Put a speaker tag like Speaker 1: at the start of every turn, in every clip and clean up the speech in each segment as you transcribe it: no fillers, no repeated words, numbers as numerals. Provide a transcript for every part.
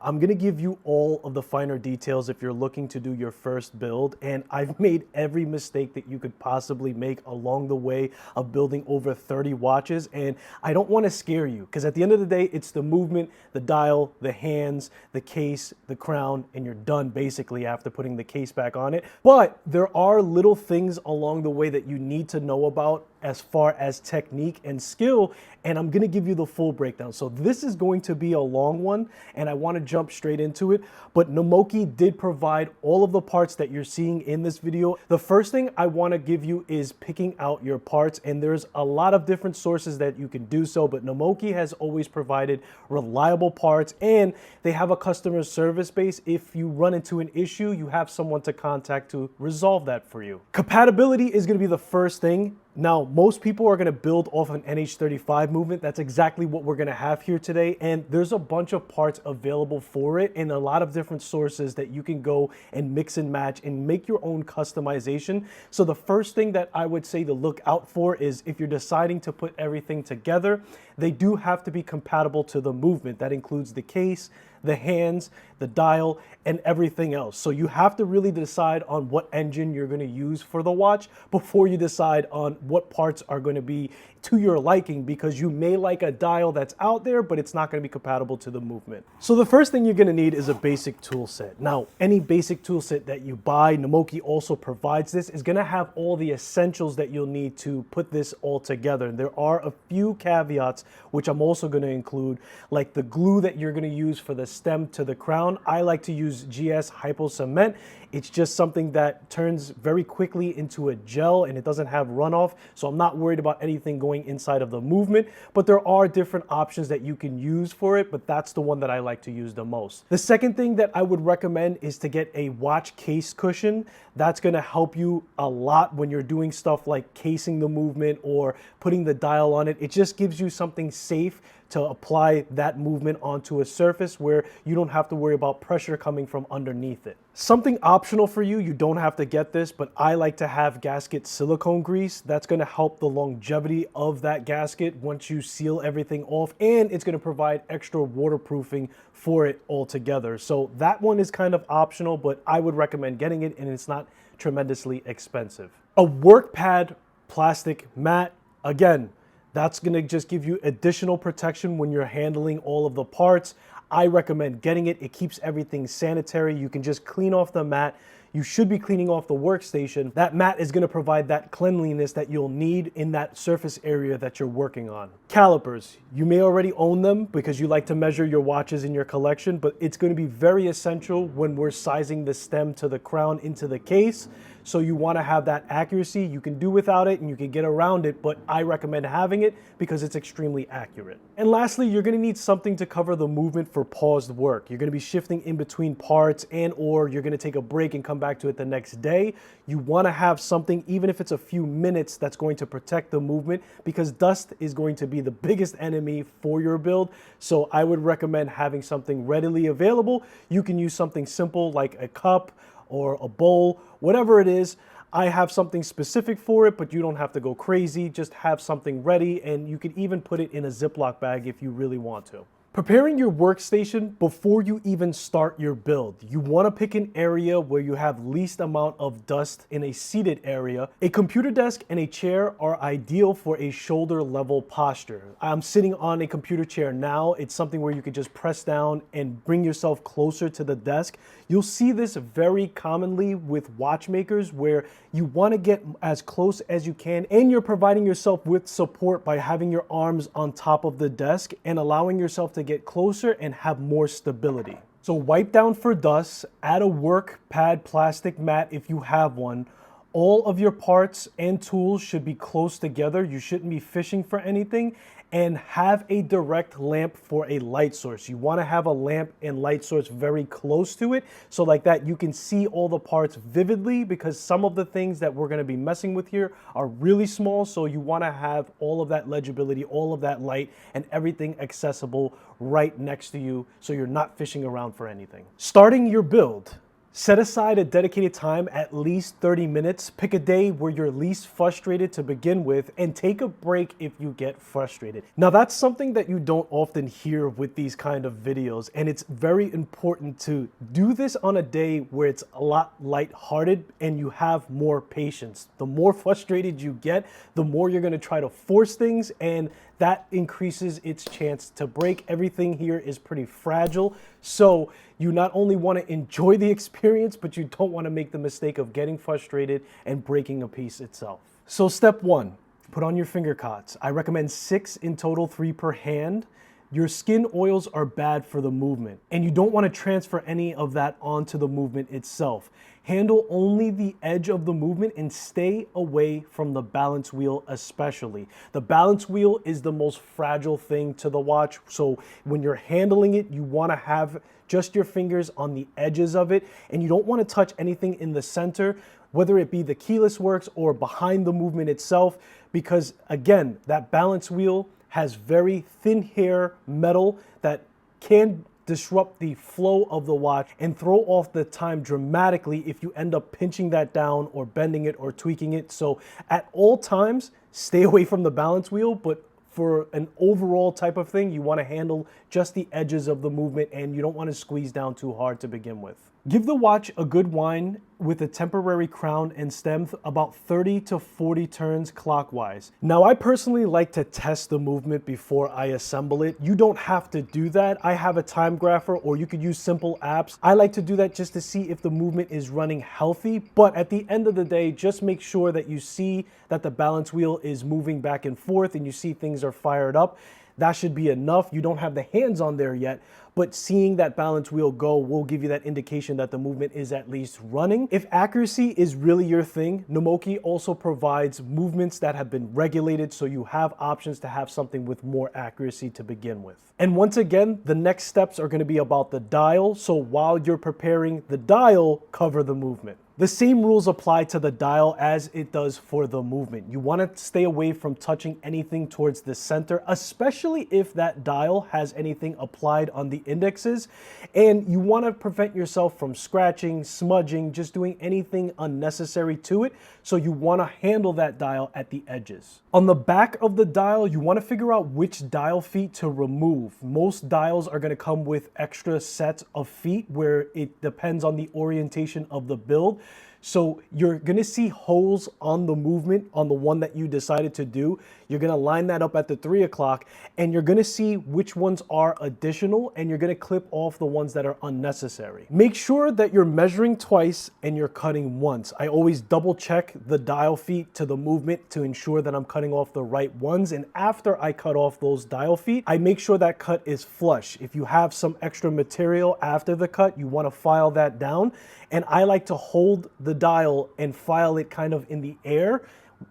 Speaker 1: I'm gonna give you all of the finer details if you're looking to do your first build, and I've made every mistake that you could possibly make along the way of building over 30 watches, and I don't wanna scare you, because at the end of the day, it's the movement, the dial, the hands, the case, the crown, and you're done basically after putting the case back on it. But there are little things along the way that you need to know about as far as technique and skill, and I'm gonna give you the full breakdown. So this is going to be a long one, and I wanna jump straight into it, but Nomoki did provide all of the parts that you're seeing in this video. The first thing I wanna give you is picking out your parts, and there's a lot of different sources that you can do so, but Nomoki has always provided reliable parts, and they have a customer service base. If you run into an issue, you have someone to contact to resolve that for you. Compatibility is gonna be the first thing. Now, most people are gonna build off an NH35 movement. That's exactly what we're gonna have here today. And there's a bunch of parts available for it and a lot of different sources that you can go and mix and match and make your own customization. So the first thing that I would say to look out for is if you're deciding to put everything together, they do have to be compatible to the movement. That includes the case, the hands, the dial, and everything else. So you have to really decide on what engine you're going to use for the watch before you decide on what parts are going to be to your liking, because you may like a dial that's out there, but it's not going to be compatible to the movement. So the first thing you're going to need is a basic tool set. Now, any basic tool set that you buy, Nomoki also provides this, is going to have all the essentials that you'll need to put this all together. And there are a few caveats, which I'm also going to include, like the glue that you're going to use for the stem to the crown. I like to use GS Hypo Cement. It's just something that turns very quickly into a gel and it doesn't have runoff, so I'm not worried about anything going inside of the movement, but there are different options that you can use for it, but that's the one that I like to use the most. The second thing that I would recommend is to get a watch case cushion. That's gonna help you a lot when you're doing stuff like casing the movement or putting the dial on it. It just gives you something safe to apply that movement onto a surface where you don't have to worry about pressure coming from underneath it. Something optional for you, you don't have to get this, but I like to have gasket silicone grease. That's gonna help the longevity of that gasket once you seal everything off, and it's gonna provide extra waterproofing for it altogether. So that one is kind of optional, but I would recommend getting it, and it's not tremendously expensive. A work pad plastic mat, again, that's gonna just give you additional protection when you're handling all of the parts. I recommend getting it. It keeps everything sanitary. You can just clean off the mat. You should be cleaning off the workstation. That mat is gonna provide that cleanliness that you'll need in that surface area that you're working on. Calipers, you may already own them because you like to measure your watches in your collection, but it's gonna be very essential when we're sizing the stem to the crown into the case. So you wanna have that accuracy. You can do without it and you can get around it, but I recommend having it because it's extremely accurate. And lastly, you're gonna need something to cover the movement for paused work. You're gonna be shifting in between parts or you're gonna take a break and come back to it the next day. You wanna have something, even if it's a few minutes, that's going to protect the movement, because dust is going to be the biggest enemy for your build. So I would recommend having something readily available. You can use something simple like a cup or a bowl, whatever it is. I have something specific for it, but you don't have to go crazy. Just have something ready, and you can even put it in a Ziploc bag if you really want to. Preparing your workstation before you even start your build. You want to pick an area where you have least amount of dust in a seated area. A computer desk and a chair are ideal for a shoulder level posture. I'm sitting on a computer chair now. It's something where you could just press down and bring yourself closer to the desk. You'll see this very commonly with watchmakers where you want to get as close as you can, and you're providing yourself with support by having your arms on top of the desk and allowing yourself to get closer and have more stability. So wipe down for dust, add a work pad plastic mat if you have one. All of your parts and tools should be close together. You shouldn't be fishing for anything, and have a direct lamp for a light source. You want to have a lamp and light source very close to it, so like that you can see all the parts vividly, because some of the things that we're going to be messing with here are really small, so you want to have all of that legibility, all of that light, and everything accessible right next to you so you're not fishing around for anything. Starting your build. Set aside a dedicated time, at least 30 minutes. Pick a day where you're least frustrated to begin with, and take a break if you get frustrated. Now, that's something that you don't often hear with these kind of videos, and it's very important to do this on a day where it's a lot lighthearted and you have more patience. The more frustrated you get, the more you're gonna try to force things, and that increases its chance to break. Everything here is pretty fragile, so you not only want to enjoy the experience, but you don't want to make the mistake of getting frustrated and breaking a piece itself. So step one, put on your finger cots. I recommend 6 in total, 3 per hand. Your skin oils are bad for the movement, and you don't want to transfer any of that onto the movement itself. Handle only the edge of the movement and stay away from the balance wheel especially. The balance wheel is the most fragile thing to the watch, so when you're handling it, you want to have just your fingers on the edges of it, and you don't want to touch anything in the center, whether it be the keyless works or behind the movement itself, because again, that balance wheel has very thin hair metal that can disrupt the flow of the watch and throw off the time dramatically if you end up pinching that down or bending it or tweaking it. So at all times, stay away from the balance wheel, but for an overall type of thing, you want to handle just the edges of the movement, and you don't want to squeeze down too hard to begin with. Give the watch a good wind with a temporary crown and stem, about 30 to 40 turns clockwise. Now, I personally like to test the movement before I assemble it. You don't have to do that. I have a timegrapher, or you could use simple apps. I like to do that just to see if the movement is running healthy, but at the end of the day, just make sure that you see that the balance wheel is moving back and forth and you see things are fired up. That should be enough. You don't have the hands on there yet, but seeing that balance wheel go will give you that indication that the movement is at least running. If accuracy is really your thing, Nomoki also provides movements that have been regulated, so you have options to have something with more accuracy to begin with. And once again, the next steps are going to be about the dial, so while you're preparing the dial, cover the movement. The same rules apply to the dial as it does for the movement. You want to stay away from touching anything towards the center, especially if that dial has anything applied on the indexes. And you want to prevent yourself from scratching, smudging, just doing anything unnecessary to it. So you want to handle that dial at the edges. On the back of the dial, you want to figure out which dial feet to remove. Most dials are going to come with extra sets of feet where it depends on the orientation of the build. So you're going to see holes on the movement on the one that you decided to do. You're going to line that up at the 3 o'clock, and you're going to see which ones are additional, and you're going to clip off the ones that are unnecessary. Make sure that you're measuring twice and you're cutting once. I always double check the dial feet to the movement to ensure that I'm cutting off the right ones. And after I cut off those dial feet, I make sure that cut is flush. If you have some extra material after the cut, you want to file that down. And I like to hold the dial and file it kind of in the air,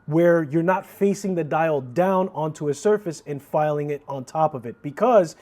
Speaker 1: where you're not facing the dial down onto a surface and filing it on top of it, because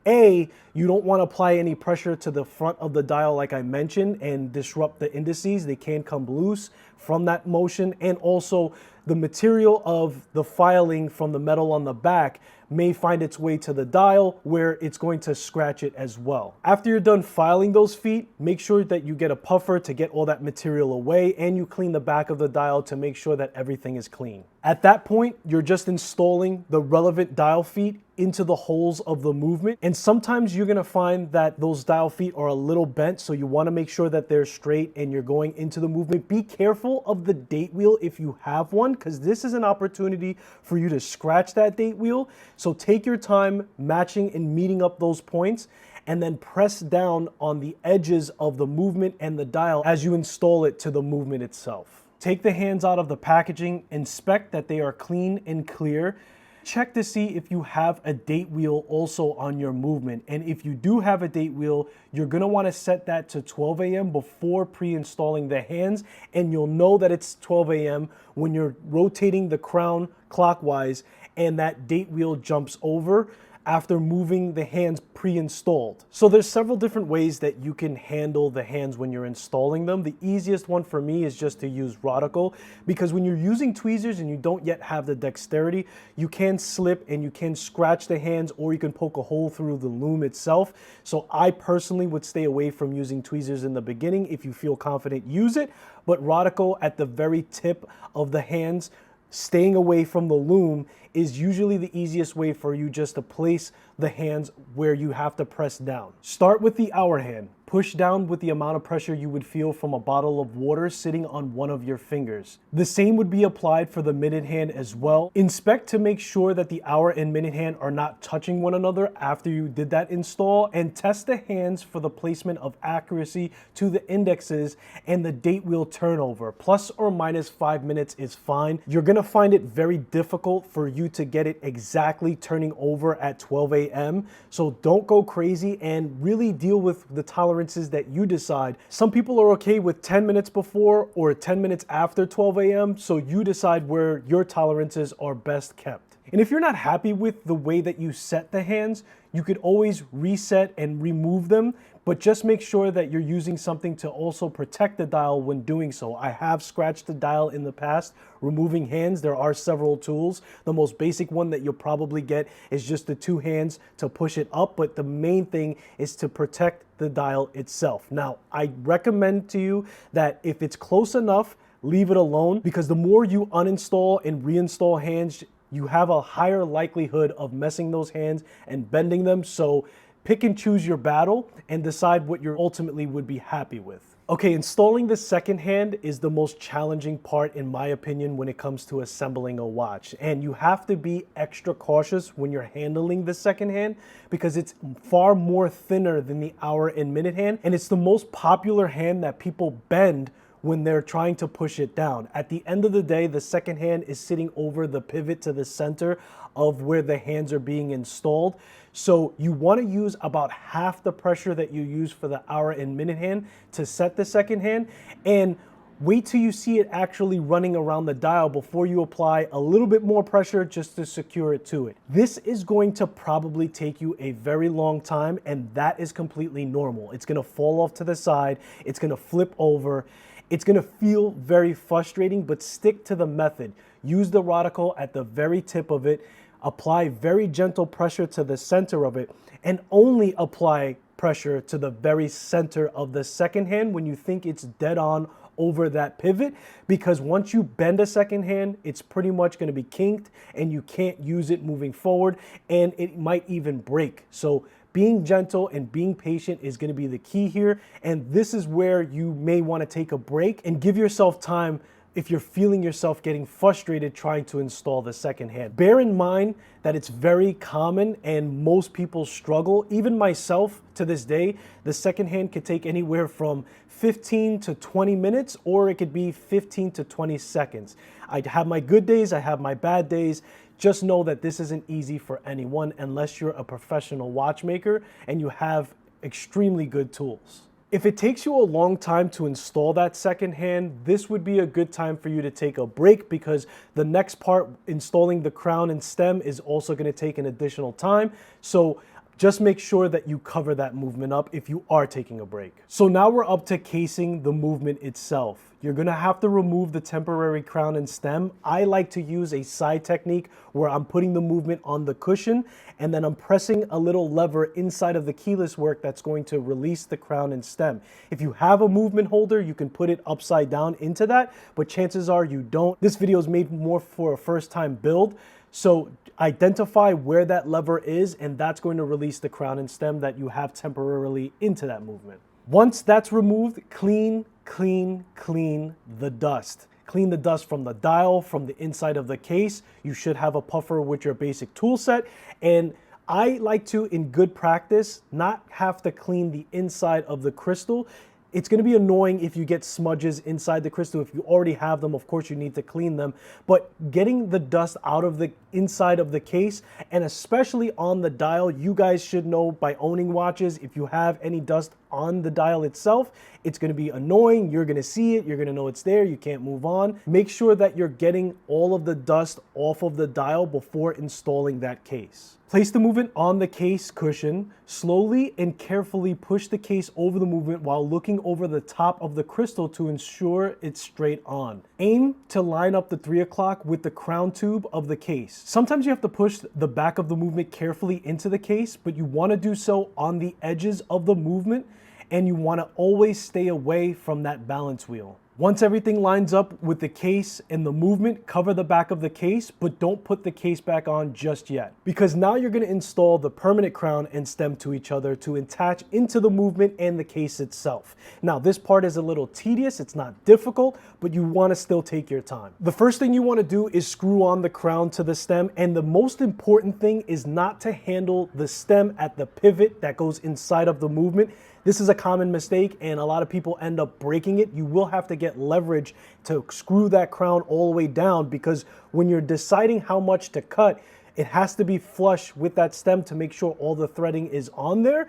Speaker 1: A, you don't want to apply any pressure to the front of the dial like I mentioned and disrupt the indices. They can come loose from that motion, and also the material of the filing from the metal on the back may find its way to the dial where it's going to scratch it as well. After you're done filing those feet, make sure that you get a puffer to get all that material away, and you clean the back of the dial to make sure that everything is clean. At that point, you're just installing the relevant dial feet into the holes of the movement. And sometimes you're gonna find that those dial feet are a little bent, so you wanna make sure that they're straight and you're going into the movement. Be careful of the date wheel if you have one, because this is an opportunity for you to scratch that date wheel. So take your time matching and meeting up those points, and then press down on the edges of the movement and the dial as you install it to the movement itself. Take the hands out of the packaging, inspect that they are clean and clear. Check to see if you have a date wheel also on your movement. And if you do have a date wheel, you're gonna wanna set that to 12 a.m. before pre-installing the hands, and you'll know that it's 12 a.m. when you're rotating the crown clockwise and that date wheel jumps over. after moving the hands pre-installed. So there's several different ways that you can handle the hands when you're installing them. The easiest one for me is just to use radical, because when you're using tweezers and you don't yet have the dexterity, you can slip and you can scratch the hands, or you can poke a hole through the loom itself. So I personally would stay away from using tweezers in the beginning. If you feel confident, use it, but radical at the very tip of the hands, staying away from the loom, is usually the easiest way for you just to place the hands where you have to press down. Start with the hour hand. Push down with the amount of pressure you would feel from a bottle of water sitting on one of your fingers. The same would be applied for the minute hand as well. Inspect to make sure that the hour and minute hand are not touching one another after you did that install, and test the hands for the placement of accuracy to the indexes and the date wheel turnover. Plus or minus 5 minutes is fine. You're gonna find it very difficult for you to get it exactly turning over at 12 a.m. So don't go crazy and really deal with the tolerances that you decide. Some people are okay with 10 minutes before or 10 minutes after 12 a.m. So you decide where your tolerances are best kept. And if you're not happy with the way that you set the hands, you could always reset and remove them, but just make sure that you're using something to also protect the dial when doing so. I have scratched the dial in the past removing hands. There are several tools. The most basic one that you'll probably get is just the 2 hands to push it up, but the main thing is to protect the dial itself. Now, I recommend to you that if it's close enough, leave it alone, because the more you uninstall and reinstall hands, you have a higher likelihood of messing those hands and bending them. So pick and choose your battle and decide what you ultimately would be happy with. Okay, installing the second hand is the most challenging part in my opinion when it comes to assembling a watch. And you have to be extra cautious when you're handling the second hand, because it's far more thinner than the hour and minute hand. And it's the most popular hand that people bend when they're trying to push it down. At the end of the day, the second hand is sitting over the pivot to the center of where the hands are being installed. So you want to use about half the pressure that you use for the hour and minute hand to set the second hand, and wait till you see it actually running around the dial before you apply a little bit more pressure just to secure it to it. This is going to probably take you a very long time, and that is completely normal. It's going to fall off to the side, it's going to flip over. It's going to feel very frustrating, but stick to the method. Use the radical at the very tip of it, apply very gentle pressure to the center of it, and only apply pressure to the very center of the second hand when you think it's dead on over that pivot, because once you bend a second hand, it's pretty much going to be kinked and you can't use it moving forward, and it might even break. So being gentle and being patient is going to be the key here, and this is where you may want to take a break and give yourself time if you're feeling yourself getting frustrated trying to install the second hand. Bear in mind that it's very common and most people struggle. Even myself to this day, the second hand could take anywhere from 15 to 20 minutes, or it could be 15 to 20 seconds. I have my good days, I have my bad days. Just know that this isn't easy for anyone unless you're a professional watchmaker and you have extremely good tools. If it takes you a long time to install that second hand, this would be a good time for you to take a break, because the next part, installing the crown and stem, is also going to take an additional time. So just make sure that you cover that movement up if you are taking a break. So now we're up to casing the movement itself. You're gonna have to remove the temporary crown and stem. I like to use a side technique where I'm putting the movement on the cushion and then I'm pressing a little lever inside of the keyless work that's going to release the crown and stem. If you have a movement holder, you can put it upside down into that, but chances are you don't. This video is made more for a first time build. So identify where that lever is, and that's going to release the crown and stem that you have temporarily into that movement. Once that's removed, clean the dust. Clean the dust from the dial, from the inside of the case. You should have a puffer with your basic tool set. And I like to, in good practice, not have to clean the inside of the crystal. It's going to be annoying if you get smudges inside the crystal. If you already have them, of course you need to clean them. But getting the dust out of the inside of the case, and especially on the dial. You guys should know by owning watches, if you have any dust on the dial itself, it's going to be annoying. You're going to see it, you're going to know it's there, you can't move on. Make sure that you're getting all of the dust off of the dial before installing that case. Place the movement on the case cushion. Slowly and carefully push the case over the movement while looking over the top of the crystal to ensure it's straight on. Aim to line up the 3 o'clock with the crown tube of the case. Sometimes you have to push the back of the movement carefully into the case, but you want to do so on the edges of the movement, and you want to always stay away from that balance wheel. Once everything lines up with the case and the movement, cover the back of the case, but don't put the case back on just yet, because now you're going to install the permanent crown and stem to each other to attach into the movement and the case itself. Now, this part is a little tedious, it's not difficult, but you want to still take your time. The first thing you want to do is screw on the crown to the stem, and the most important thing is not to handle the stem at the pivot that goes inside of the movement. This is a common mistake, and a lot of people end up breaking it. You will have to get leverage to screw that crown all the way down, because when you're deciding how much to cut, it has to be flush with that stem to make sure all the threading is on there.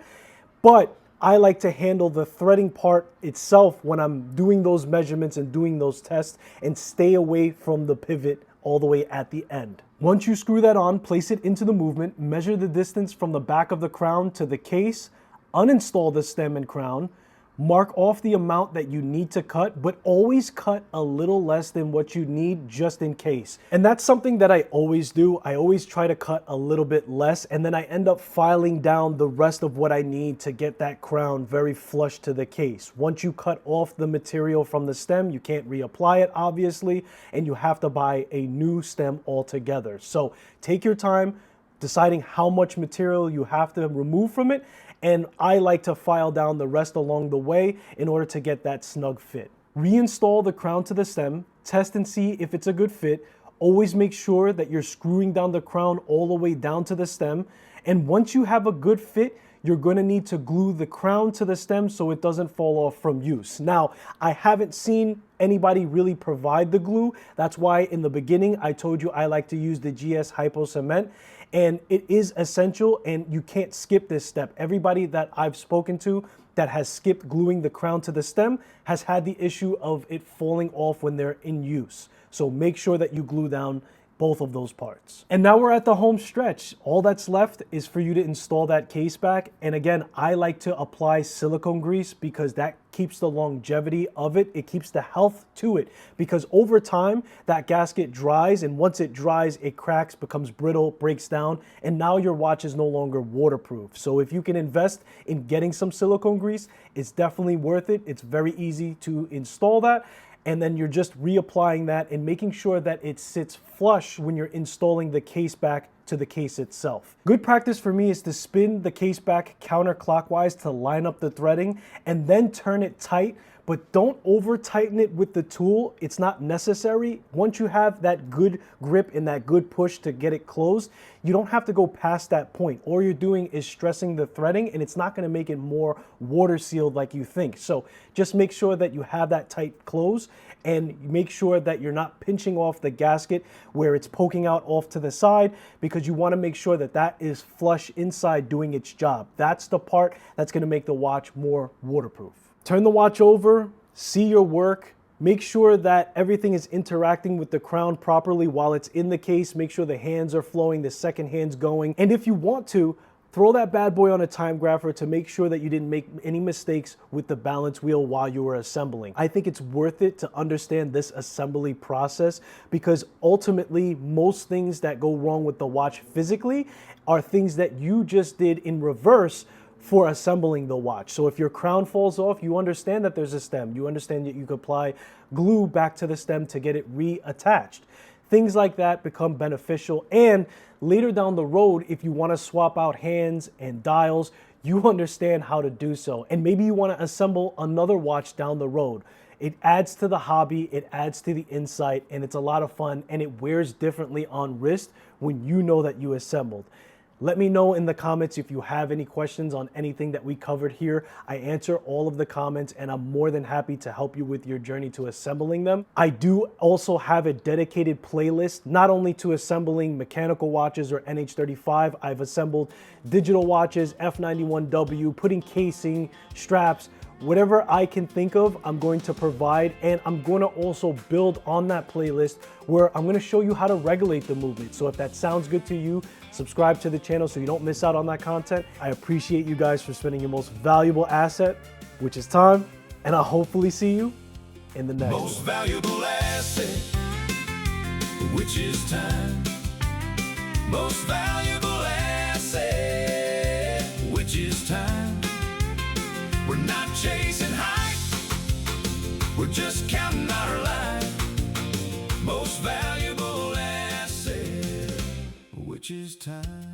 Speaker 1: But I like to handle the threading part itself when I'm doing those measurements and doing those tests, and stay away from the pivot all the way at the end. Once you screw that on, place it into the movement, measure the distance from the back of the crown to the case, uninstall the stem and crown, mark off the amount that you need to cut, but always cut a little less than what you need just in case. And that's something that I always do. I always try to cut a little bit less, and then I end up filing down the rest of what I need to get that crown very flush to the case. Once you cut off the material from the stem, you can't reapply it, obviously, and you have to buy a new stem altogether. So take your time deciding how much material you have to remove from it, and I like to file down the rest along the way in order to get that snug fit. Reinstall the crown to the stem, test and see if it's a good fit. Always make sure that you're screwing down the crown all the way down to the stem, and once you have a good fit, you're going to need to glue the crown to the stem so it doesn't fall off from use. Now, I haven't seen anybody really provide the glue. That's why in the beginning I told you I like to use the GS Hypo Cement, and it is essential, and you can't skip this step. Everybody that I've spoken to that has skipped gluing the crown to the stem has had the issue of it falling off when they're in use. So make sure that you glue down both of those parts. And now we're at the home stretch. All that's left is for you to install that case back. And again, I like to apply silicone grease because that keeps the longevity of it. It keeps the health to it, because over time that gasket dries, and once it dries, it cracks, becomes brittle, breaks down, and now your watch is no longer waterproof. So if you can invest in getting some silicone grease, it's definitely worth it. It's very easy to install that. And then you're just reapplying that and making sure that it sits flush when you're installing the case back to the case itself. Good practice for me is to spin the case back counterclockwise to line up the threading, and then turn it tight, but don't over tighten it with the tool. It's not necessary. Once you have that good grip and that good push to get it closed, you don't have to go past that point. All you're doing is stressing the threading, and it's not going to make it more water sealed like you think. So just make sure that you have that tight close, and make sure that you're not pinching off the gasket where it's poking out off to the side, because you want to make sure that that is flush inside doing its job. That's the part that's going to make the watch more waterproof. Turn the watch over, see your work, make sure that everything is interacting with the crown properly while it's in the case. Make sure the hands are flowing, the second hand's going. And if you want to, throw that bad boy on a timegrapher to make sure that you didn't make any mistakes with the balance wheel while you were assembling. I think it's worth it to understand this assembly process, because ultimately most things that go wrong with the watch physically are things that you just did in reverse for assembling the watch. So if your crown falls off, you understand that there's a stem. You understand that you could apply glue back to the stem to get it reattached. Things like that become beneficial, and later down the road, if you want to swap out hands and dials, you understand how to do so. And maybe you want to assemble another watch down the road. It adds to the hobby, it adds to the insight, and it's a lot of fun, and it wears differently on wrist when you know that you assembled. Let me know in the comments if you have any questions on anything that we covered here. I answer all of the comments and I'm more than happy to help you with your journey to assembling them. I do also have a dedicated playlist, not only to assembling mechanical watches or NH35, I've assembled digital watches, F91W, putting casing, straps, whatever I can think of, I'm going to provide, and I'm going to also build on that playlist where I'm going to show you how to regulate the movement. So if that sounds good to you, subscribe to the channel so you don't miss out on that content. I appreciate you guys for spending your most valuable asset, which is time, and I'll hopefully see you in the next
Speaker 2: most valuable asset, which is time. Most valuable asset, which is time. We're not chasing height, we're just counting our life. Most valuable asset, which is time.